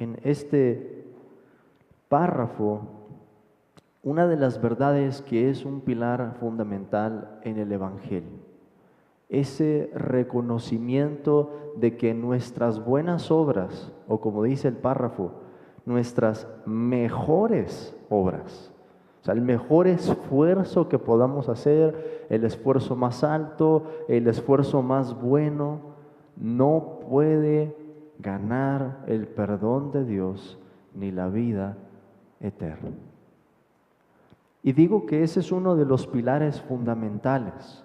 en este párrafo una de las verdades que es un pilar fundamental en el Evangelio. Ese reconocimiento de que nuestras buenas obras, o como dice el párrafo, nuestras mejores obras, o sea, el mejor esfuerzo que podamos hacer, el esfuerzo más alto, el esfuerzo más bueno, no puede ganar el perdón de Dios ni la vida eterna. Y digo que ese es uno de los pilares fundamentales,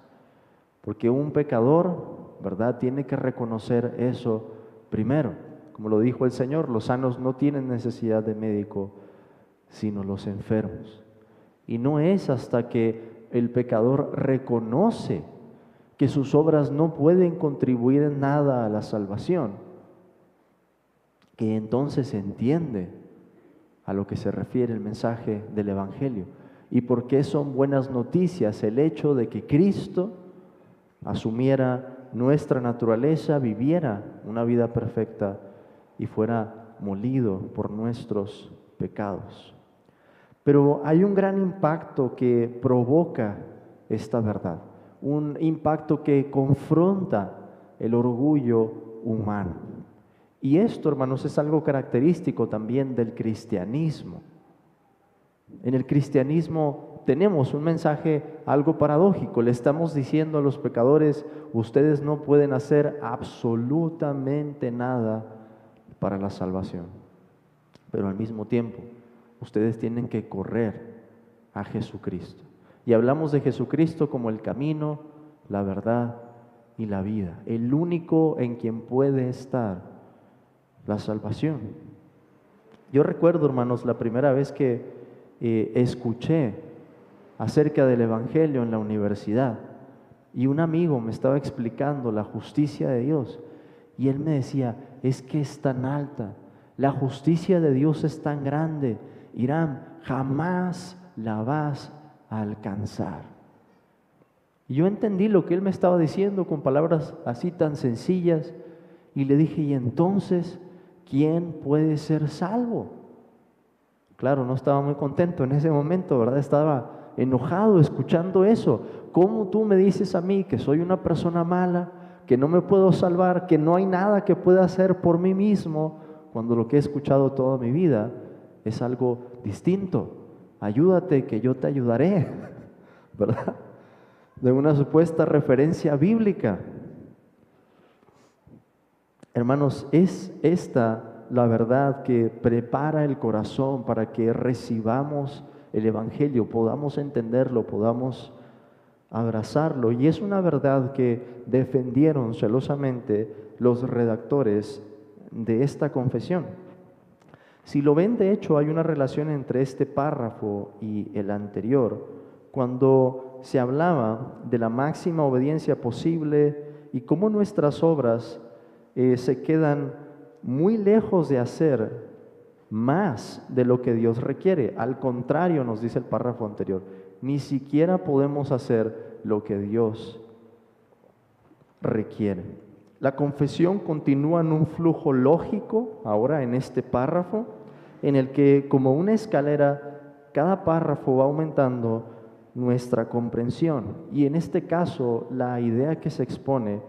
porque un pecador, ¿verdad?, tiene que reconocer eso primero. Como lo dijo el Señor, los sanos no tienen necesidad de médico, sino los enfermos. Y no es hasta que el pecador reconoce que sus obras no pueden contribuir en nada a la salvación, que entonces entiende a lo que se refiere el mensaje del Evangelio. ¿Y por qué son buenas noticias el hecho de que Cristo asumiera nuestra naturaleza, viviera una vida perfecta y fuera molido por nuestros pecados? Pero hay un gran impacto que provoca esta verdad, un impacto que confronta el orgullo humano. Y esto, hermanos, es algo característico también del cristianismo. En el cristianismo tenemos un mensaje algo paradójico. Le estamos diciendo a los pecadores: ustedes no pueden hacer absolutamente nada para la salvación. Pero al mismo tiempo, ustedes tienen que correr a Jesucristo. Y hablamos de Jesucristo como el camino, la verdad y la vida, el único en quien puede estar la salvación. Yo recuerdo, hermanos, la primera vez que escuché acerca del Evangelio en la universidad, y un amigo me estaba explicando la justicia de Dios, y él me decía: es que es tan alta, la justicia de Dios es tan grande, Irán, jamás la vas a alcanzar. Y yo entendí lo que él me estaba diciendo con palabras así tan sencillas, y le dije: ¿y entonces quién puede ser salvo? Claro, no estaba muy contento en ese momento, ¿verdad? Estaba enojado escuchando eso. ¿Cómo tú me dices a mí que soy una persona mala, que no me puedo salvar, que no hay nada que pueda hacer por mí mismo, cuando lo que he escuchado toda mi vida es algo distinto? Ayúdate, que yo te ayudaré, ¿verdad? De una supuesta referencia bíblica. Hermanos, es esta la verdad que prepara el corazón para que recibamos el Evangelio, podamos entenderlo, podamos abrazarlo. Y es una verdad que defendieron celosamente los redactores de esta confesión. Si lo ven, de hecho, hay una relación entre este párrafo y el anterior, cuando se hablaba de la máxima obediencia posible y cómo nuestras obras se quedan muy lejos de hacer más de lo que Dios requiere. Al contrario, nos dice el párrafo anterior, ni siquiera podemos hacer lo que Dios requiere. La confesión continúa en un flujo lógico, ahora en este párrafo, en el que, como una escalera, cada párrafo va aumentando nuestra comprensión. Y en este caso, la idea que se expone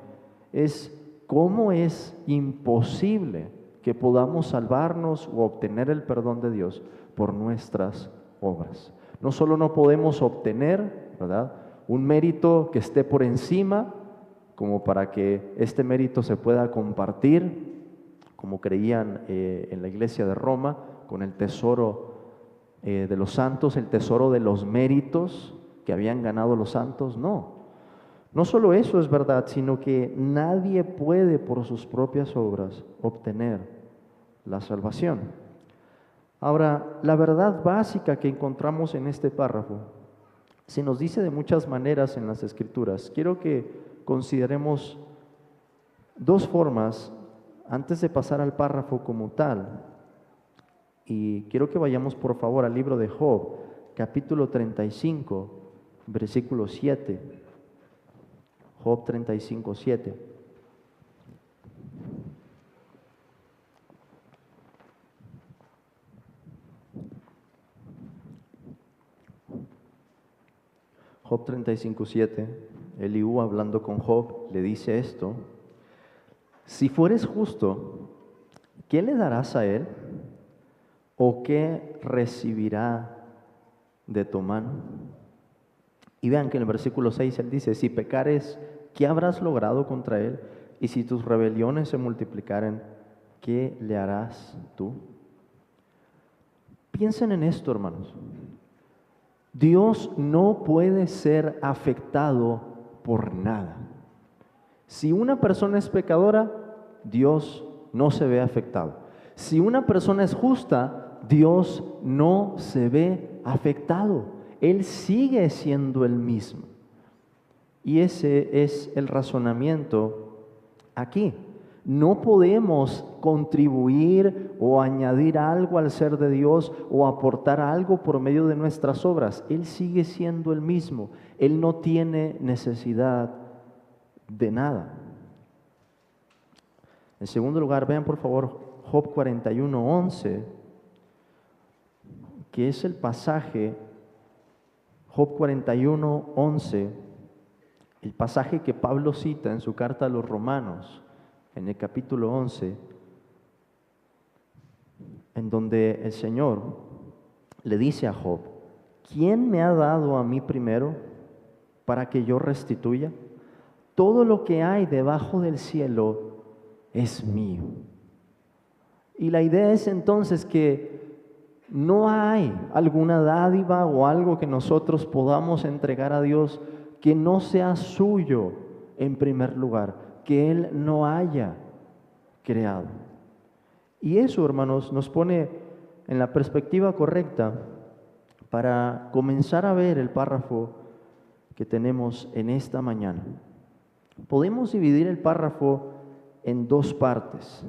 es cómo es imposible que podamos salvarnos o obtener el perdón de Dios por nuestras obras. No solo no podemos obtener, ¿verdad?, un mérito que esté por encima, como para que este mérito se pueda compartir, como creían en la iglesia de Roma, con el tesoro de los santos, el tesoro de los méritos que habían ganado los santos. No solo eso es verdad, sino que nadie puede por sus propias obras obtener la salvación. Ahora, la verdad básica que encontramos en este párrafo se nos dice de muchas maneras en las Escrituras. Quiero que consideremos dos formas antes de pasar al párrafo como tal. Y quiero que vayamos, por favor, al libro de Job, capítulo 35, versículo 7. Job 35, 7. Job 35:7, Eliú hablando con Job le dice esto: si fueres justo, ¿qué le darás a él? ¿O qué recibirá de tu mano? Y vean que en el versículo 6 él dice: si pecares, ¿qué habrás logrado contra él? Y si tus rebeliones se multiplicaren, ¿qué le harás tú? Piensen en esto, hermanos. Dios no puede ser afectado por nada. Si una persona es pecadora, Dios no se ve afectado. Si una persona es justa, Dios no se ve afectado. Él sigue siendo el mismo. Y ese es el razonamiento aquí. No podemos contribuir o añadir algo al ser de Dios o aportar algo por medio de nuestras obras. Él sigue siendo el mismo. Él no tiene necesidad de nada. En segundo lugar, vean por favor Job 41:11, que es el pasaje, Job 41:11, el pasaje que Pablo cita en su carta a los Romanos, en el capítulo 11, en donde el Señor le dice a Job: ¿quién me ha dado a mí primero para que yo restituya? Todo lo que hay debajo del cielo es mío. Y la idea es entonces que no hay alguna dádiva o algo que nosotros podamos entregar a Dios que no sea suyo en primer lugar, que Él no haya creado. Y eso, hermanos, nos pone en la perspectiva correcta para comenzar a ver el párrafo que tenemos en esta mañana. Podemos dividir el párrafo en dos partes.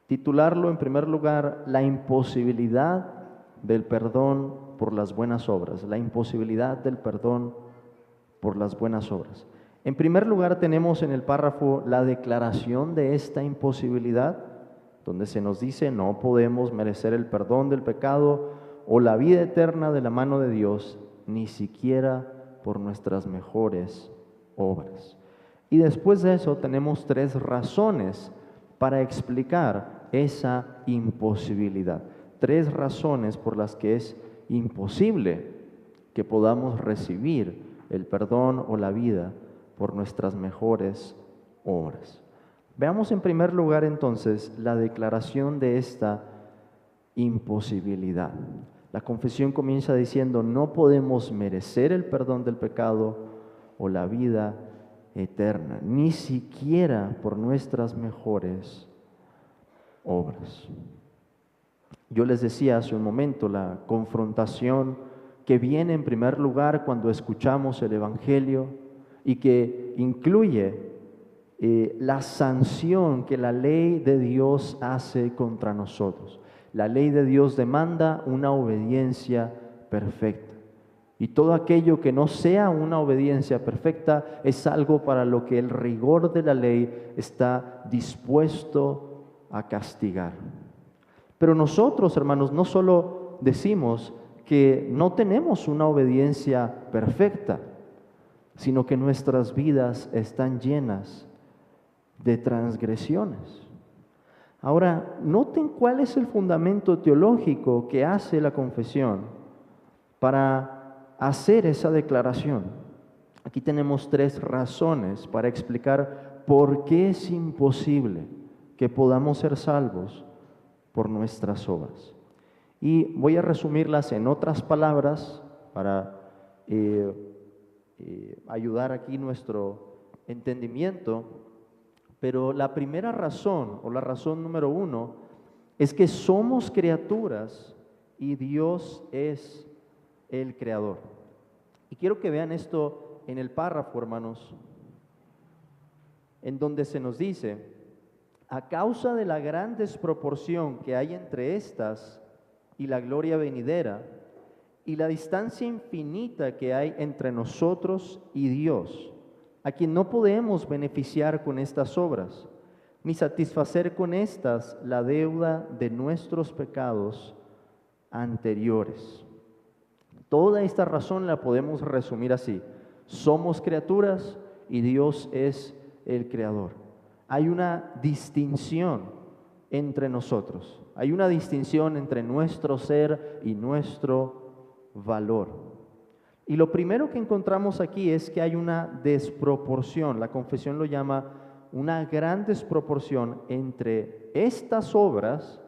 Titularlo en primer lugar: la imposibilidad del perdón por las buenas obras. La imposibilidad del perdón por las buenas obras. En primer lugar tenemos en el párrafo la declaración de esta imposibilidad, donde se nos dice: no podemos merecer el perdón del pecado o la vida eterna de la mano de Dios, ni siquiera por nuestras mejores obras. Y después de eso tenemos tres razones para explicar esa imposibilidad. Tres razones por las que es imposible que podamos recibir el perdón o la vida por nuestras mejores obras. Veamos en primer lugar entonces la declaración de esta imposibilidad. La confesión comienza diciendo: no podemos merecer el perdón del pecado o la vida eterna, ni siquiera por nuestras mejores obras. Yo les decía hace un momento la confrontación que viene en primer lugar cuando escuchamos el Evangelio y que incluye la sanción que la ley de Dios hace contra nosotros. La ley de Dios demanda una obediencia perfecta. Y todo aquello que no sea una obediencia perfecta es algo para lo que el rigor de la ley está dispuesto a castigar. Pero nosotros, hermanos, no solo decimos que no tenemos una obediencia perfecta, sino que nuestras vidas están llenas de transgresiones. Ahora, noten cuál es el fundamento teológico que hace la confesión para hacer esa declaración. Aquí tenemos tres razones para explicar por qué es imposible que podamos ser salvos por nuestras obras. Y voy a resumirlas en otras palabras para ayudar aquí nuestro entendimiento. Pero la primera razón, o la razón número uno, es que somos criaturas y Dios es el creador. Y quiero que vean esto en el párrafo, hermanos, en donde se nos dice: a causa de la gran desproporción que hay entre estas y la gloria venidera, y la distancia infinita que hay entre nosotros y Dios, a quien no podemos beneficiar con estas obras, ni satisfacer con estas la deuda de nuestros pecados anteriores. Toda esta razón la podemos resumir así: Somos criaturas y Dios es el creador. Hay una distinción entre nosotros. Hay una distinción entre nuestro ser y nuestro valor. Y lo primero que encontramos aquí es que hay una desproporción. La confesión lo llama una gran desproporción entre estas obras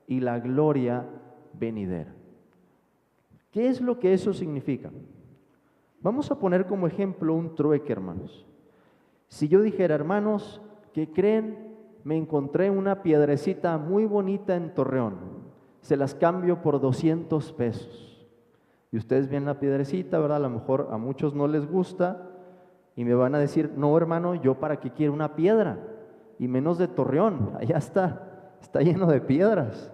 y la gloria venidera. ¿Qué es lo que eso significa? Vamos a poner como ejemplo un trueque, hermanos. Si yo dijera, hermanos, ¿qué creen? Me encontré una piedrecita muy bonita en Torreón. Se las cambio por 200 pesos. Y ustedes ven la piedrecita, ¿verdad? A lo mejor a muchos no les gusta y me van a decir, no, hermano, ¿yo para qué quiero una piedra? Y menos de Torreón, allá está lleno de piedras.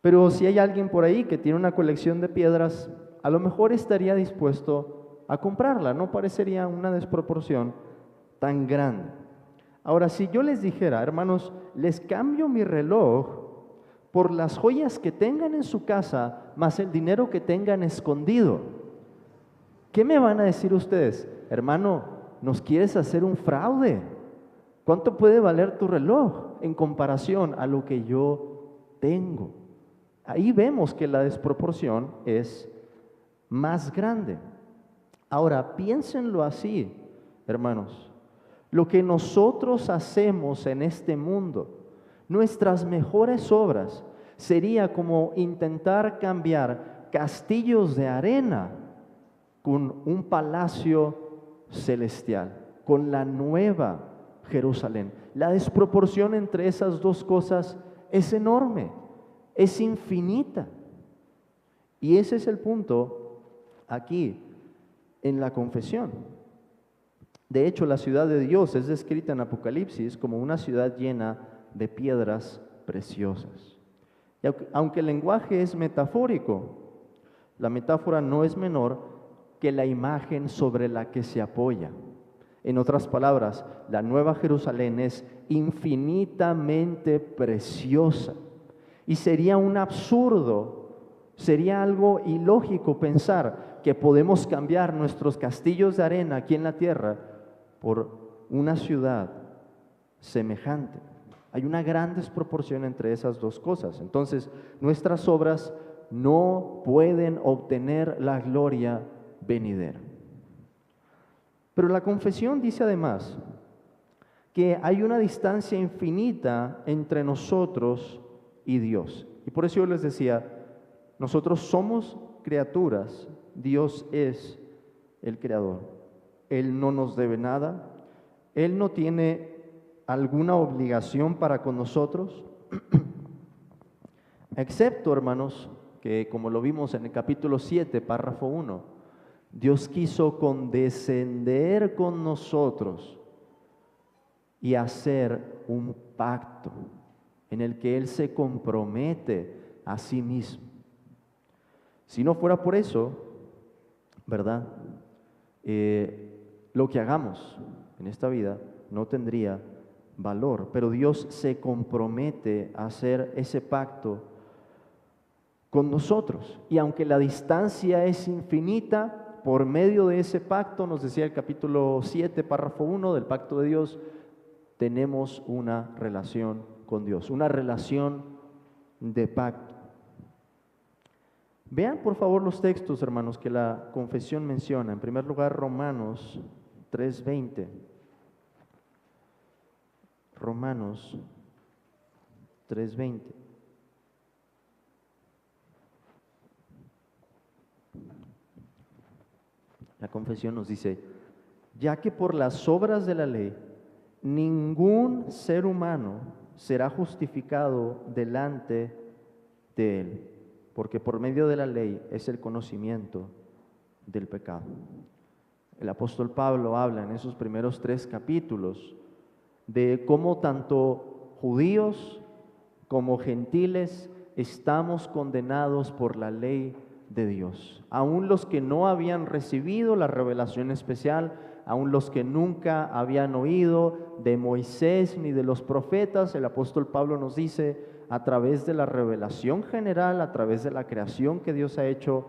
Pero si hay alguien por ahí que tiene una colección de piedras, a lo mejor estaría dispuesto a comprarla. No parecería una desproporción tan grande. Ahora, si yo les dijera, hermanos, les cambio mi reloj por las joyas que tengan en su casa, más el dinero que tengan escondido, ¿qué me van a decir ustedes? Hermano, ¿nos quieres hacer un fraude? ¿Cuánto puede valer tu reloj en comparación a lo que yo tengo? Ahí vemos que la desproporción es más grande. Ahora, piénsenlo así, hermanos. Lo que nosotros hacemos en este mundo, nuestras mejores obras, sería como intentar cambiar castillos de arena con un palacio celestial, con la nueva Jerusalén. La desproporción entre esas dos cosas es enorme, es infinita. Y ese es el punto aquí en la confesión. De hecho, la ciudad de Dios es descrita en Apocalipsis como una ciudad llena de piedras preciosas. Y aunque el lenguaje es metafórico, la metáfora no es menor que la imagen sobre la que se apoya. En otras palabras, la Nueva Jerusalén es infinitamente preciosa. Y sería un absurdo, sería algo ilógico pensar que podemos cambiar nuestros castillos de arena aquí en la tierra por una ciudad semejante. Hay una gran desproporción entre esas dos cosas. Entonces, nuestras obras no pueden obtener la gloria venidera. Pero la confesión dice además que hay una distancia infinita entre nosotros y Dios. Y por eso yo les decía, nosotros somos criaturas, Dios es el creador. Él no nos debe nada, Él no tiene alguna obligación para con nosotros, excepto, hermanos, que como lo vimos en el capítulo 7, párrafo 1, Dios quiso condescender con nosotros y hacer un pacto en el que Él se compromete a sí mismo. Si no fuera por eso, ¿verdad? Lo que hagamos en esta vida no tendría valor, pero Dios se compromete a hacer ese pacto con nosotros. Y aunque la distancia es infinita, por medio de ese pacto, nos decía el capítulo 7, párrafo 1 del pacto de Dios, tenemos una relación con Dios, una relación de pacto. Vean por favor los textos, hermanos, que la confesión menciona. En primer lugar, Romanos 3:20. Romanos 3:20. La confesión nos dice, ya que por las obras de la ley, ningún ser humano será justificado delante de él, porque por medio de la ley es el conocimiento del pecado. El apóstol Pablo habla en esos primeros 3 capítulos de cómo tanto judíos como gentiles estamos condenados por la ley de Dios. Aún los que no habían recibido la revelación especial, aún los que nunca habían oído de Moisés ni de los profetas, el apóstol Pablo nos dice, a través de la revelación general, a través de la creación que Dios ha hecho,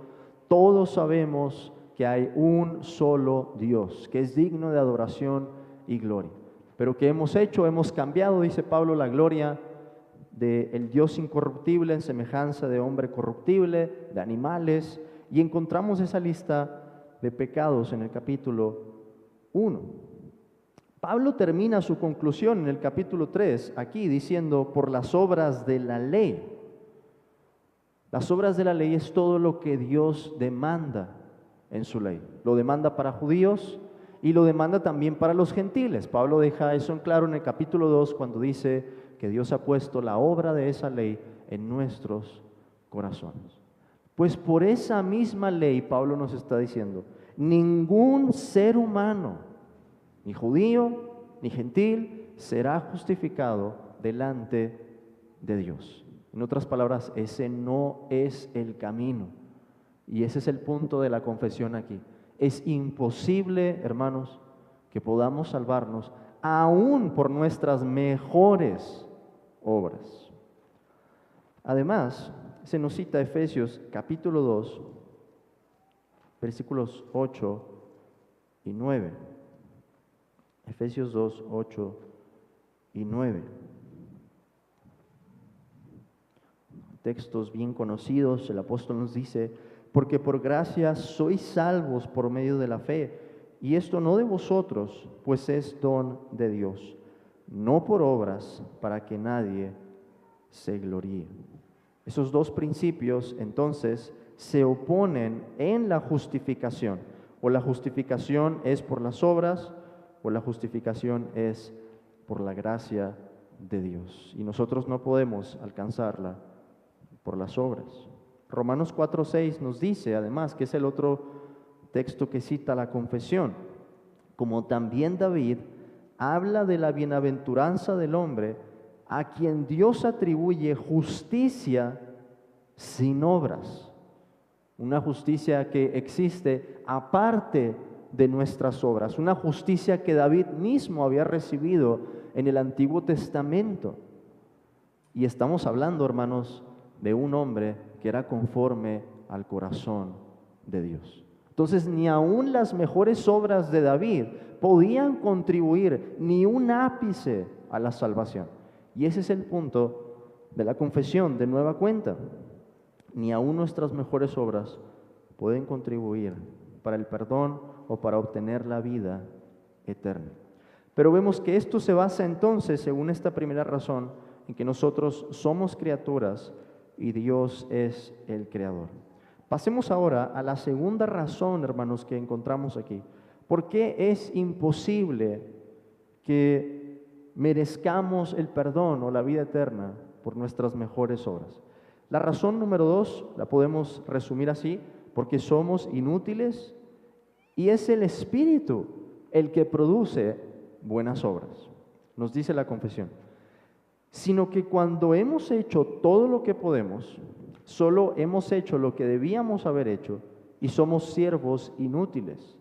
todos sabemos que hay un solo Dios, que es digno de adoración y gloria. Pero ¿qué hemos hecho? Hemos cambiado, dice Pablo, la gloria del Dios incorruptible en semejanza de hombre corruptible, de animales, y encontramos esa lista de pecados en el capítulo 1. Pablo termina su conclusión en el capítulo 3, aquí diciendo, por las obras de la ley. Las obras de la ley es todo lo que Dios demanda en su ley. Lo demanda para judíos y lo demanda también para los gentiles. Pablo deja eso en claro en el capítulo 2 cuando dice que Dios ha puesto la obra de esa ley en nuestros corazones. Pues por esa misma ley, Pablo nos está diciendo, ningún ser humano, ni judío, ni gentil, será justificado delante de Dios. En otras palabras, ese no es el camino. Y ese es el punto de la confesión aquí. Es imposible, hermanos, que podamos salvarnos aún por nuestras mejores obras. Además, se nos cita Efesios capítulo 2, versículos 8 y 9. Efesios 2, 8 y 9. Textos bien conocidos, el apóstol nos dice, porque por gracia sois salvos por medio de la fe, y esto no de vosotros, pues es don de Dios, no por obras, para que nadie se gloríe. Esos dos principios, entonces, se oponen en la justificación. O la justificación es por las obras, o la justificación es por la gracia de Dios. Y nosotros no podemos alcanzarla por las obras. Romanos 4:6 nos dice, además, que es el otro texto que cita la confesión, como también David habla de la bienaventuranza del hombre a quien Dios atribuye justicia sin obras, una justicia que existe aparte de nuestras obras, una justicia que David mismo había recibido en el Antiguo Testamento. Y estamos hablando, hermanos, de un hombre que era conforme al corazón de Dios. Entonces, ni aun las mejores obras de David podían contribuir ni un ápice a la salvación. Y ese es el punto de la confesión de nueva cuenta. Ni aun nuestras mejores obras pueden contribuir para el perdón o para obtener la vida eterna. Pero vemos que esto se basa entonces, según esta primera razón, en que nosotros somos criaturas y Dios es el creador. Pasemos ahora a la segunda razón, hermanos, que encontramos aquí. ¿Por qué es imposible que merezcamos el perdón o la vida eterna por nuestras mejores obras? La razón número 2 la podemos resumir así, porque somos inútiles y es el Espíritu el que produce buenas obras. Nos dice la confesión. Sino que cuando hemos hecho todo lo que podemos, solo hemos hecho lo que debíamos haber hecho y somos siervos inútiles.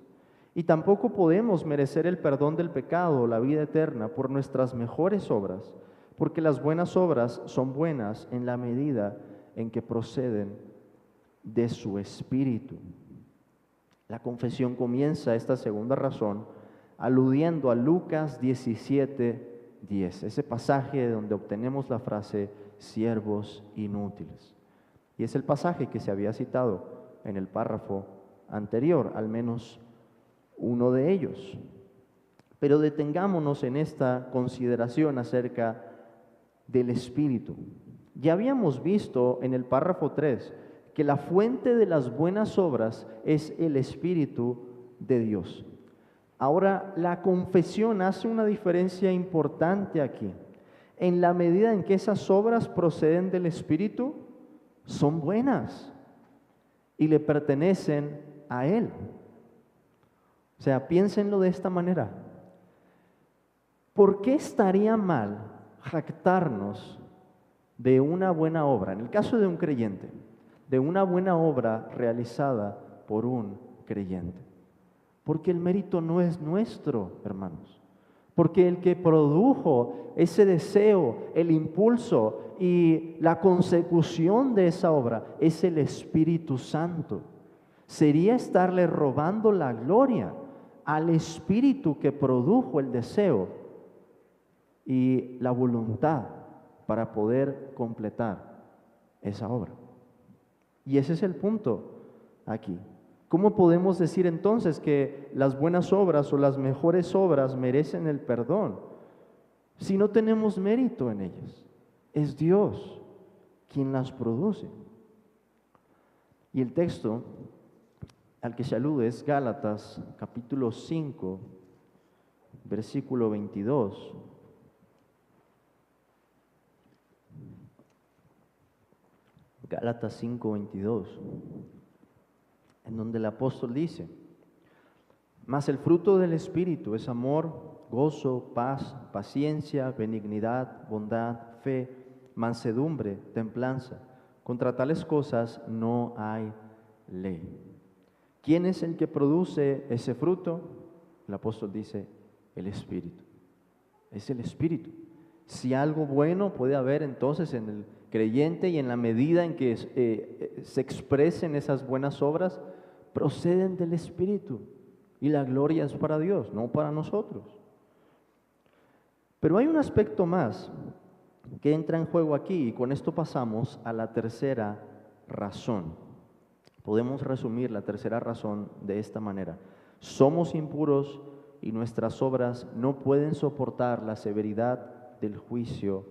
Y tampoco podemos merecer el perdón del pecado o la vida eterna por nuestras mejores obras, porque las buenas obras son buenas en la medida en que proceden de su Espíritu. La confesión comienza esta segunda razón aludiendo a Lucas 17:10, ese pasaje donde obtenemos la frase siervos inútiles. Y es el pasaje que se había citado en el párrafo anterior, al menos uno de ellos. Pero detengámonos en esta consideración acerca del Espíritu. Ya habíamos visto en el párrafo 3 que la fuente de las buenas obras es el Espíritu de Dios. Ahora, la confesión hace una diferencia importante aquí. En la medida en que esas obras proceden del Espíritu, son buenas y le pertenecen a Él. O sea, piénsenlo de esta manera. ¿Por qué estaría mal jactarnos de una buena obra? En el caso de un creyente, de una buena obra realizada por un creyente. Porque el mérito no es nuestro, hermanos. Porque el que produjo ese deseo, el impulso y la consecución de esa obra es el Espíritu Santo. Sería estarle robando la gloria al Espíritu que produjo el deseo y la voluntad para poder completar esa obra. Y ese es el punto aquí. ¿Cómo podemos decir entonces que las buenas obras o las mejores obras merecen el perdón si no tenemos mérito en ellas? Es Dios quien las produce. Y el texto al que se alude es Gálatas capítulo 5, versículo 22. Gálatas 5, 22, en donde el apóstol dice: mas el fruto del Espíritu es amor, gozo, paz, paciencia, benignidad, bondad, fe, mansedumbre, templanza. Contra tales cosas no hay ley. ¿Quién es el que produce ese fruto? El apóstol dice: el Espíritu. Es el Espíritu. Si algo bueno puede haber entonces en el creyente y en la medida en que se expresen esas buenas obras, proceden del Espíritu. Y la gloria es para Dios, no para nosotros. Pero hay un aspecto más que entra en juego aquí, y con esto pasamos a la tercera razón. Podemos resumir la tercera razón de esta manera: somos impuros y nuestras obras no pueden soportar la severidad del juicio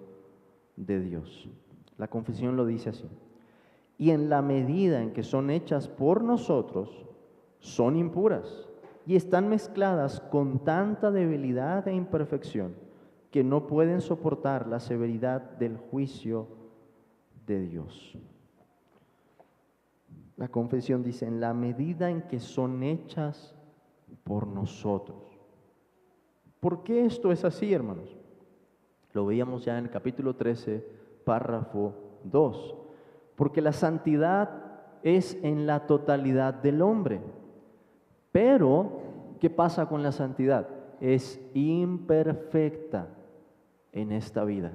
de Dios. La confesión lo dice así: y en la medida en que son hechas por nosotros, son impuras y están mezcladas con tanta debilidad e imperfección que no pueden soportar la severidad del juicio de Dios. La confesión dice: en la medida en que son hechas por nosotros. ¿Por qué esto es así, hermanos? Lo veíamos ya en el capítulo 13, párrafo 2. Porque la santidad es en la totalidad del hombre. Pero, ¿qué pasa con la santidad? Es imperfecta en esta vida.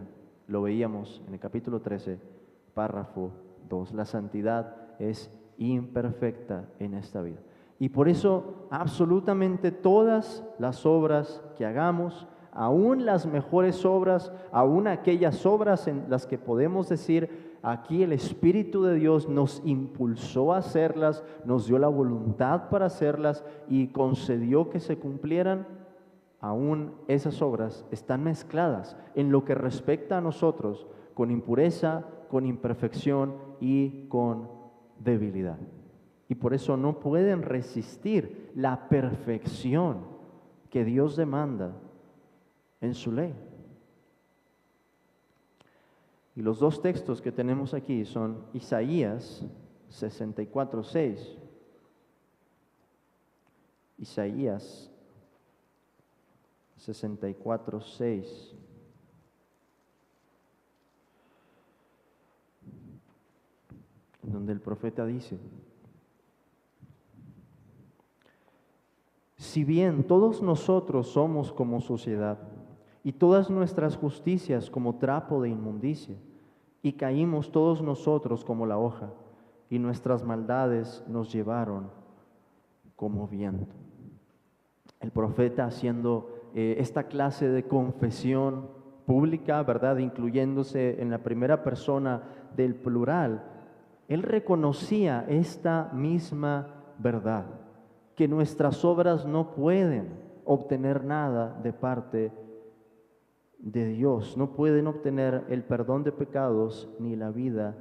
Lo veíamos en el capítulo 13, párrafo 2. La santidad es imperfecta en esta vida. Y por eso absolutamente todas las obras que hagamos, aún las mejores obras, aún aquellas obras en las que podemos decir: aquí el Espíritu de Dios nos impulsó a hacerlas, nos dio la voluntad para hacerlas y concedió que se cumplieran, aún esas obras están mezcladas en lo que respecta a nosotros con impureza, con imperfección y con debilidad. Y por eso no pueden resistir la perfección que Dios demanda en su ley. Y los dos textos que tenemos aquí son Isaías 64:6. Isaías 64:6. Donde el profeta dice: si bien todos nosotros somos como suciedad, y todas nuestras justicias como trapo de inmundicia, y caímos todos nosotros como la hoja, y nuestras maldades nos llevaron como viento. El profeta haciendo esta clase de confesión pública, ¿verdad?, incluyéndose en la primera persona del plural, él reconocía esta misma verdad, que nuestras obras no pueden obtener nada de parte de Dios, no pueden obtener el perdón de pecados ni la vida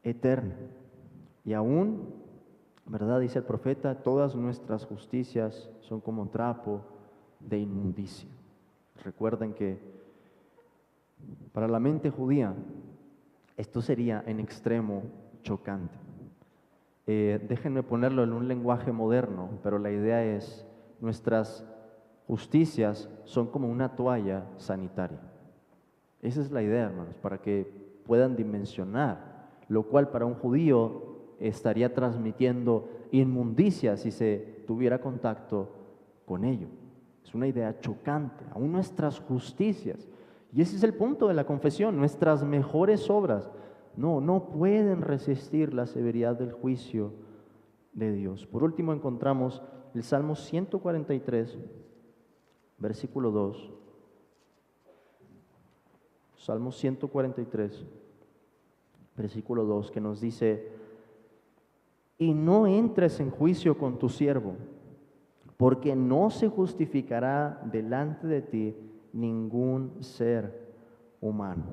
eterna. Y aún, ¿verdad?, dice el profeta, todas nuestras justicias son como trapo de inmundicia. Recuerden que para la mente judía esto sería en extremo chocante. Déjenme ponerlo en un lenguaje moderno, pero la idea es: nuestras justicias son como una toalla sanitaria. Esa es la idea, hermanos, para que puedan dimensionar, lo cual para un judío estaría transmitiendo inmundicia si se tuviera contacto con ello. Es una idea chocante, aún nuestras justicias. Y ese es el punto de la confesión: nuestras mejores obras no pueden resistir la severidad del juicio de Dios. Por último encontramos el Salmo 143, versículo 2. Salmo 143, versículo 2, que nos dice: y no entres en juicio con tu siervo, porque no se justificará delante de ti ningún ser humano.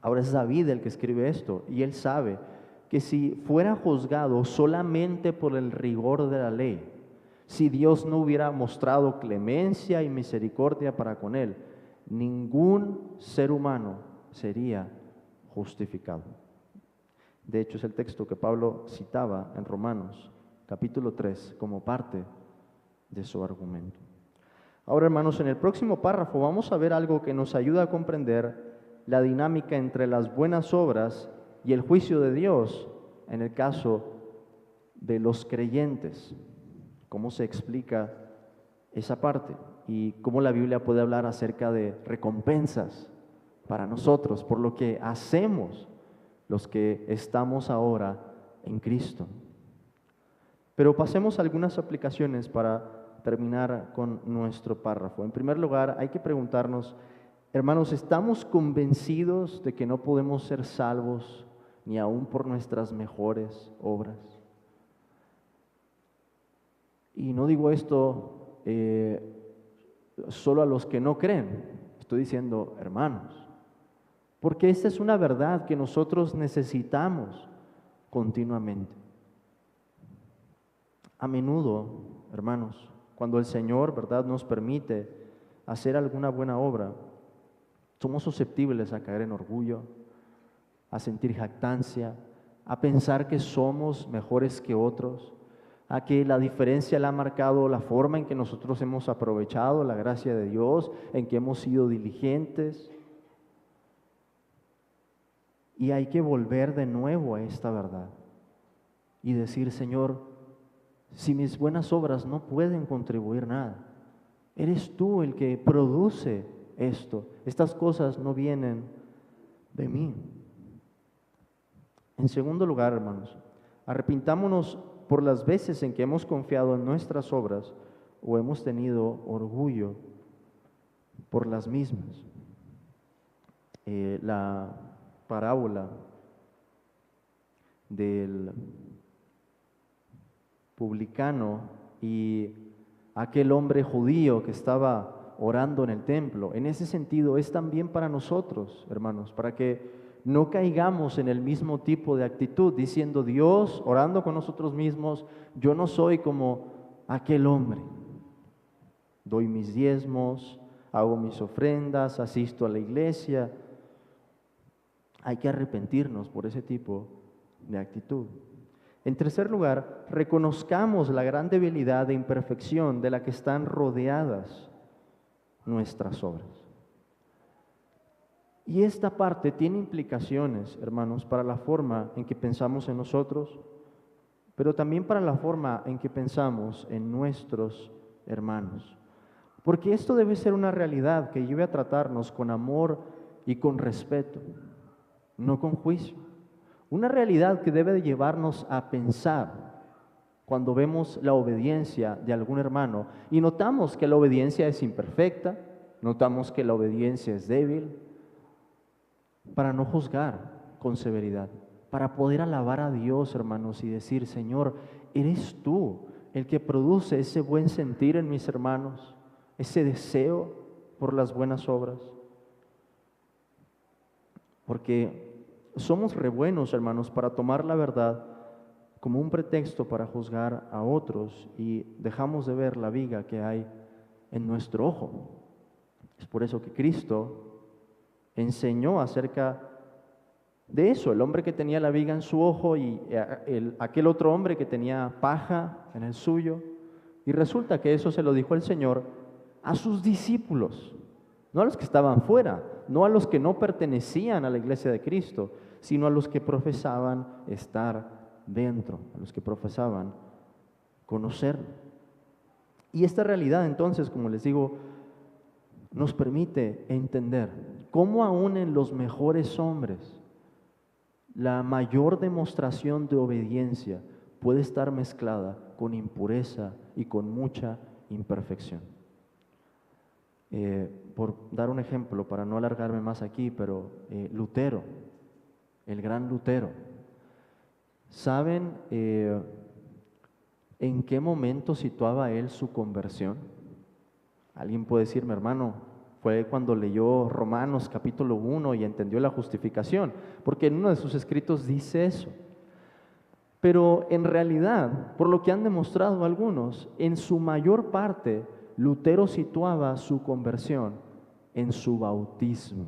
Ahora es David el que escribe esto, y él sabe que si fuera juzgado solamente por el rigor de la ley, si Dios no hubiera mostrado clemencia y misericordia para con él, ningún ser humano sería justificado. De hecho, es el texto que Pablo citaba en Romanos, capítulo 3, como parte de su argumento. Ahora, hermanos, en el próximo párrafo vamos a ver algo que nos ayuda a comprender la dinámica entre las buenas obras y el juicio de Dios en el caso de los creyentes. ¿Cómo se explica esa parte? Y cómo la Biblia puede hablar acerca de recompensas para nosotros por lo que hacemos los que estamos ahora en Cristo. Pero pasemos a algunas aplicaciones para terminar con nuestro párrafo. En primer lugar, hay que preguntarnos, hermanos, ¿estamos convencidos de que no podemos ser salvos ni aún por nuestras mejores obras? Y no digo esto solo a los que no creen, estoy diciendo hermanos, porque esta es una verdad que nosotros necesitamos continuamente. A menudo, hermanos, cuando el Señor, ¿verdad?, nos permite hacer alguna buena obra, somos susceptibles a caer en orgullo, a sentir jactancia, a pensar que somos mejores que otros, a que la diferencia la ha marcado la forma en que nosotros hemos aprovechado la gracia de Dios, en que hemos sido diligentes. Y hay que volver de nuevo a esta verdad y decir, Señor, si mis buenas obras no pueden contribuir nada, eres tú el que produce esto. Estas cosas no vienen de mí. En segundo lugar, hermanos, arrepintámonos por las veces en que hemos confiado en nuestras obras o hemos tenido orgullo por las mismas. La parábola del publicano y aquel hombre judío que estaba orando en el templo, en ese sentido es también para nosotros, hermanos, para que no caigamos en el mismo tipo de actitud, diciendo, Dios, orando con nosotros mismos, yo no soy como aquel hombre. Doy mis diezmos, hago mis ofrendas, asisto a la iglesia. Hay que arrepentirnos por ese tipo de actitud. En tercer lugar, reconozcamos la gran debilidad e imperfección de la que están rodeadas nuestras obras. Y esta parte tiene implicaciones, hermanos, para la forma en que pensamos en nosotros, pero también para la forma en que pensamos en nuestros hermanos. Porque esto debe ser una realidad que lleve a tratarnos con amor y con respeto, no con juicio. Una realidad que debe de llevarnos a pensar cuando vemos la obediencia de algún hermano y notamos que la obediencia es imperfecta, notamos que la obediencia es débil, para no juzgar con severidad, para poder alabar a Dios, hermanos, y decir, Señor, eres tú el que produce ese buen sentir en mis hermanos, ese deseo por las buenas obras. Porque somos re buenos, hermanos, para tomar la verdad como un pretexto para juzgar a otros y dejamos de ver la viga que hay en nuestro ojo. Es por eso que Cristo enseñó acerca de eso, el hombre que tenía la viga en su ojo y aquel otro hombre que tenía paja en el suyo. Y resulta que eso se lo dijo el Señor a sus discípulos, no a los que estaban fuera, no a los que no pertenecían a la iglesia de Cristo, sino a los que profesaban estar dentro, a los que profesaban conocerlo. Y esta realidad entonces, como les digo, nos permite entender cómo aún en los mejores hombres la mayor demostración de obediencia puede estar mezclada con impureza y con mucha imperfección. Por dar un ejemplo, para no alargarme más aquí, pero Lutero, el gran Lutero, ¿saben en qué momento situaba él su conversión? Alguien puede decirme, hermano, fue cuando leyó Romanos capítulo 1 y entendió la justificación, porque en uno de sus escritos dice eso. Pero en realidad, por lo que han demostrado algunos, en su mayor parte, Lutero situaba su conversión en su bautismo.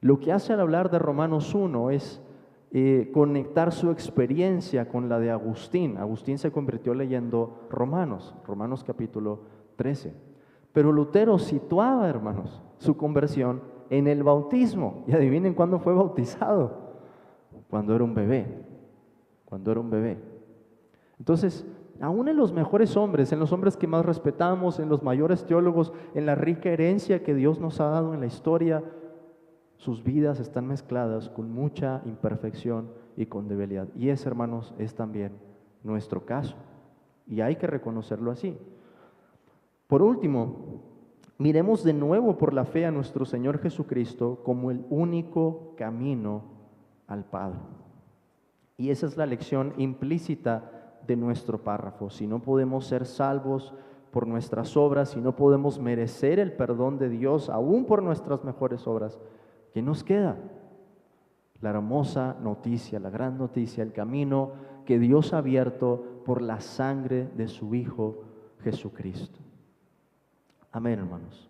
Lo que hace al hablar de Romanos 1 es conectar su experiencia con la de Agustín. Agustín se convirtió leyendo Romanos capítulo 13. Pero Lutero situaba, hermanos, su conversión en el bautismo. Y adivinen cuándo fue bautizado. Cuando era un bebé. Cuando era un bebé. Entonces, aún en los mejores hombres, en los hombres que más respetamos, en los mayores teólogos, en la rica herencia que Dios nos ha dado en la historia, sus vidas están mezcladas con mucha imperfección y con debilidad. Y ese, hermanos, es también nuestro caso. Y hay que reconocerlo así. Por último, miremos de nuevo por la fe a nuestro Señor Jesucristo como el único camino al Padre. Y esa es la lección implícita de nuestro párrafo. Si no podemos ser salvos por nuestras obras, si no podemos merecer el perdón de Dios, aún por nuestras mejores obras, ¿qué nos queda? La hermosa noticia, la gran noticia, el camino que Dios ha abierto por la sangre de su Hijo Jesucristo. Amén, hermanos.